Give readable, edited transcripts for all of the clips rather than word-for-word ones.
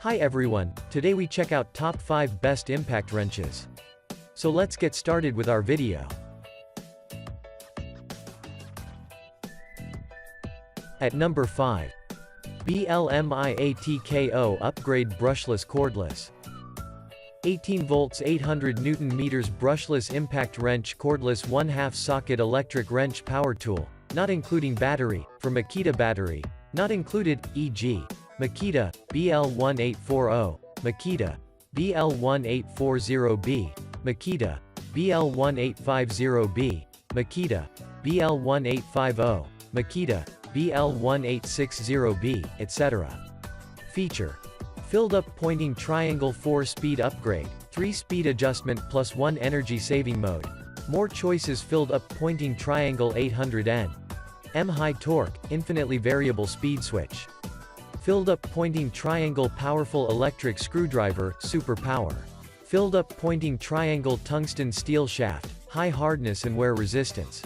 Hi everyone, today we check out top 5 best impact wrenches. So let's get started with our video. At number 5. BLMIATKO Upgrade Brushless Cordless. 18 volts 800 Newton meters brushless impact wrench cordless 1/2 socket electric wrench power tool, not including battery, for Makita battery, not included, e.g. Makita, BL1840, Makita, BL1840B, Makita, BL1850B, Makita, BL1850, Makita, BL1860B, etc. Feature. Filled-up pointing triangle 4-speed upgrade, 3-speed adjustment plus 1 energy-saving mode. More choices filled-up pointing triangle 800N. M-high torque, infinitely variable speed switch. Filled-up pointing triangle powerful electric screwdriver, super power. Filled-up pointing triangle tungsten steel shaft, high hardness and wear resistance.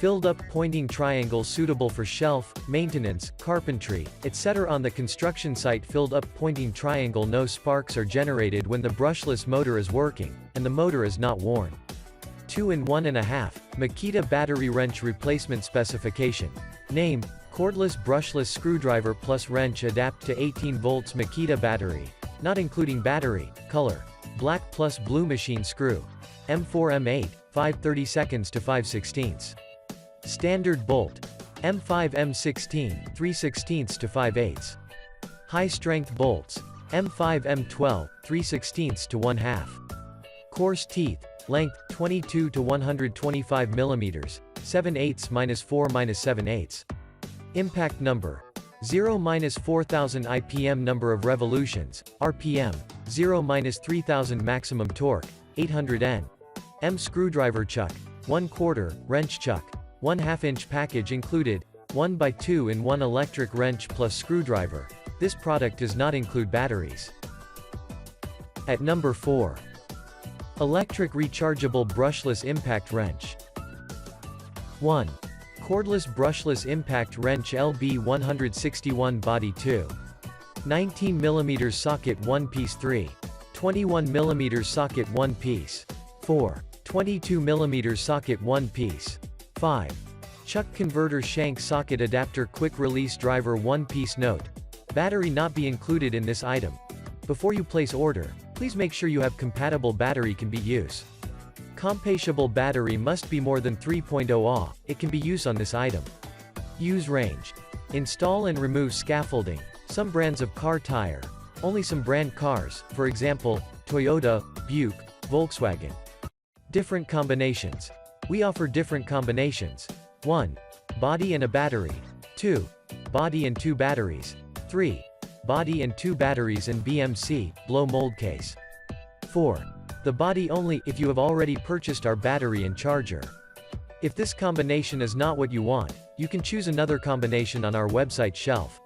Filled-up pointing triangle suitable for shelf, maintenance, carpentry, etc. On the construction site. Filled-up pointing triangle no sparks are generated when the brushless motor is working, and the motor is not worn. 2 in 1.5, Makita battery wrench replacement specification. Name, cordless brushless screwdriver plus wrench adapt to 18 volts Makita battery, not including battery, color, black plus blue machine screw. M4 M8, 5/32 to 5/16. Standard bolt. M5 M16, 3/16 to 5/8. High strength bolts. M5 M12, 3/16 to 1/2. Coarse teeth, length, 22 to 125 mm, 7/8-4-7/8. Impact number. 0-4000 IPM number of revolutions, RPM, 0-3000 maximum torque, 800 N. M screwdriver chuck, 1/4, wrench chuck, 1/2 inch package included, 1x2 in 1 electric wrench plus screwdriver. This product does not include batteries. At number 4. Electric rechargeable brushless impact wrench. 1. Cordless brushless impact wrench LB161 body 2. 19 mm socket 1 piece 3. 21 mm socket 1 piece. 4. 22 mm socket 1 piece. 5. Chuck converter shank socket adapter quick release driver 1 piece. Note. Battery not be included in this item. Before you place order, please make sure you have compatible battery can be used. Compatible battery must be more than 3.0 Ah, it can be used on this item. Use range. Install and remove scaffolding, some brands of car tire, only some brand cars, for example, Toyota, Buick, Volkswagen. Different combinations. We offer different combinations. 1. Body and a battery. 2. Body and 2 batteries. 3. Body and 2 batteries and BMC, blow mold case. 4. The body only if you have already purchased our battery and charger. If this combination is not what you want, you can choose another combination on our website shelf.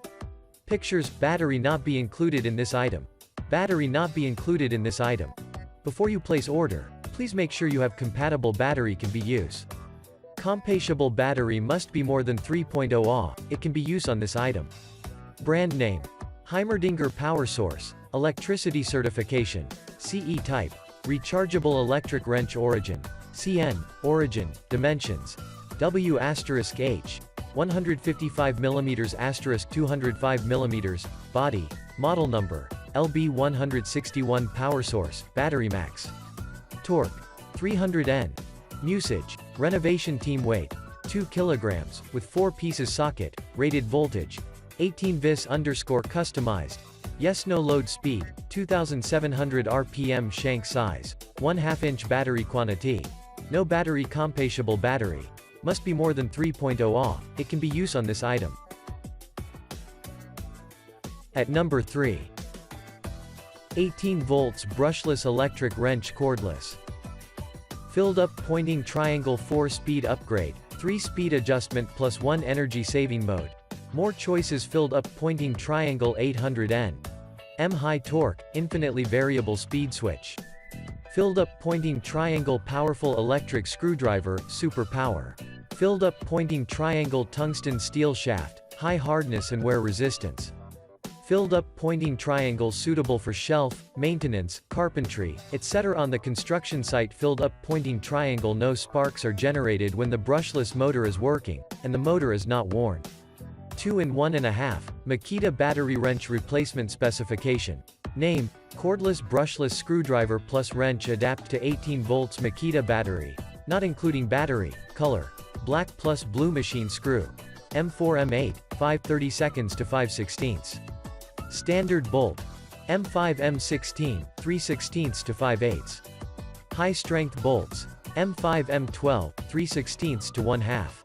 Pictures, battery not be included in this item. Battery not be included in this item. Before you place order, please make sure you have compatible battery can be used. Compatible battery must be more than 3.0 Ah, it can be used on this item. Brand name. Heimerdinger power source, electricity certification, CE type, rechargeable electric wrench origin, CN, origin, dimensions, W*H, 155 mm 205 mm, body, model number, LB161 power source, battery max. Torque, 300 N. Usage, renovation team weight, 2 kg, with 4 pieces socket, rated voltage, 18 vis_customized, yes no load speed, 2700 RPM shank size, 1/2 inch battery quantity. No battery compatible battery. Must be more than 3.0 Ah, it can be used on this item. At number 3. 18 volts brushless electric wrench cordless. Filled-up pointing triangle 4-speed upgrade, 3-speed adjustment plus 1 energy-saving mode. More choices filled-up pointing triangle 800 N. M-high torque, infinitely variable speed switch. Filled-up pointing triangle powerful electric screwdriver, super power. Filled-up pointing triangle tungsten steel shaft, high hardness and wear resistance. Filled-up pointing triangle suitable for shelf, maintenance, carpentry, etc. On the construction site, filled-up pointing triangle, no sparks are generated when the brushless motor is working, and the motor is not worn. 2 in 1.5, Makita battery wrench replacement specification. Name: cordless brushless screwdriver plus wrench, adapt to 18 volts Makita battery. Not including battery. Color: black plus blue, machine screw. M4 M8, 5/32 to 5/16. Standard bolt. M5 M16, 3/16 to 5/8. High strength bolts. M5 M12, 3/16 to 1/2.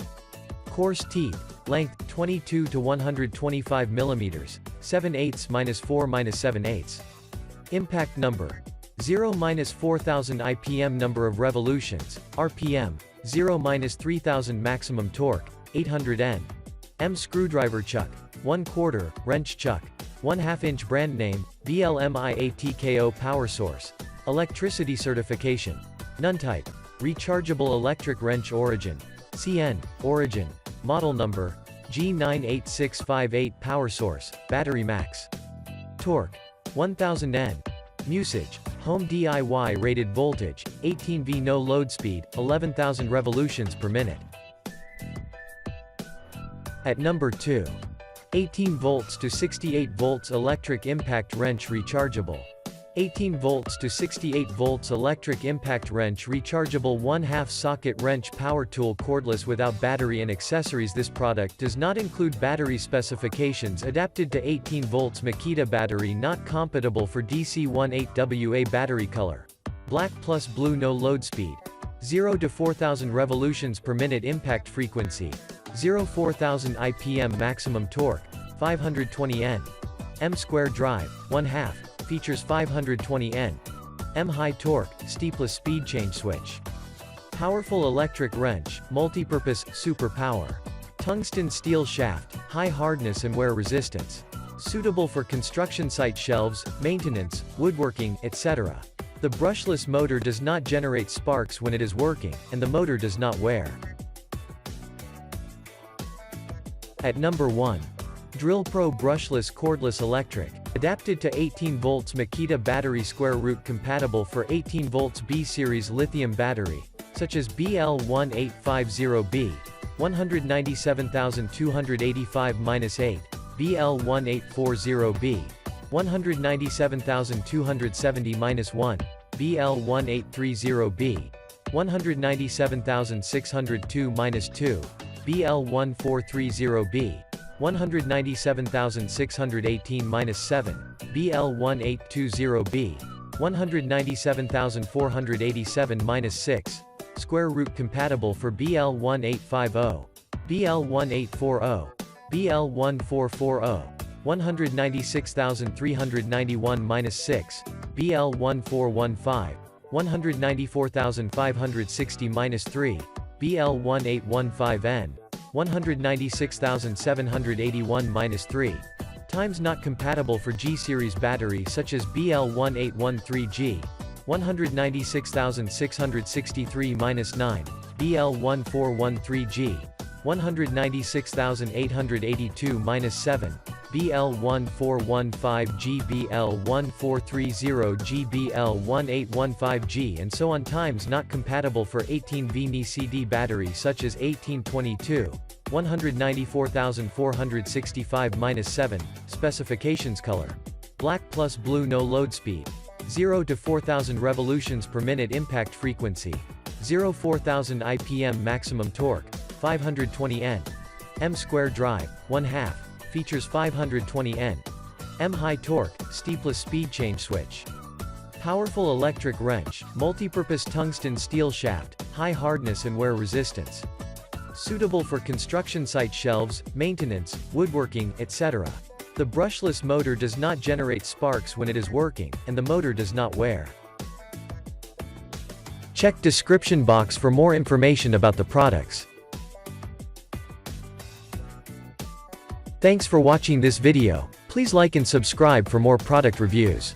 Coarse teeth. Length, 22 to 125 mm, 7/8 - 4 - 7/8. Impact number. 0-4000 IPM, number of revolutions, RPM, 0-3000 maximum torque, 800 N. M screwdriver chuck, 1/4, wrench chuck, 1/2 inch, brand name, BLMIATKO, power source. Electricity certification. None type. Rechargeable electric wrench, origin, CN, origin. Model number, G98658, power source, battery max. Torque, 1000 N. Usage, home DIY, rated voltage, 18 V, no load speed, 11,000 revolutions per minute. At number 2. 18 volts to 68 volts electric impact wrench rechargeable. 18 volts to 68 volts electric impact wrench rechargeable, 1/2 socket wrench, power tool, cordless, without battery and accessories. This product does not include battery specifications. Adapted to 18 volts Makita battery, not compatible for DC 18WA battery. Color: black plus blue, no load speed. 0 to 4000 revolutions per minute impact frequency. 0-4000 IPM maximum torque, 520 N. M square drive, 1/2. Features 520 N. M high torque, steepless speed change switch. Powerful electric wrench, multi-purpose, super power. Tungsten steel shaft, high hardness and wear resistance. Suitable for construction site, shelves, maintenance, woodworking, etc. The brushless motor does not generate sparks when it is working, and the motor does not wear. At number 1. Drillpro brushless cordless electric. Adapted to 18 volts Makita battery, square root, compatible for 18 volts B-series lithium battery, such as BL1850B, 197,285-8, BL1840B, 197,270-1, BL1830B, 197,602-2, BL1430B, 197,618-7, BL1820B, 197,487-6, square root, compatible for BL1850, BL1840, BL1440, 196,391-6, BL1415, 194,560-3, BL1815N, 196,781-3. Times not compatible for G-series battery, such as BL1813G, 196,663-9, BL1413G, 196,882-7, BL1415G, BL1430G, BL1815G, and so on. Times not compatible for 18V Ni CD battery, such as 1822, 194,465-7. Specifications: color: black plus blue, no load speed. 0 to 4000 revolutions per minute impact frequency. 0-4000 IPM maximum torque, 520 N. M square drive, 1/2. Features 520 N. M high torque, steepless speed change switch. Powerful electric wrench, multi-purpose tungsten steel shaft, high hardness and wear resistance. Suitable for construction site, shelves, maintenance, woodworking, etc. The brushless motor does not generate sparks when it is working, and the motor does not wear. Check description box for more information about the products. Thanks for watching this video. Please like and subscribe for more product reviews.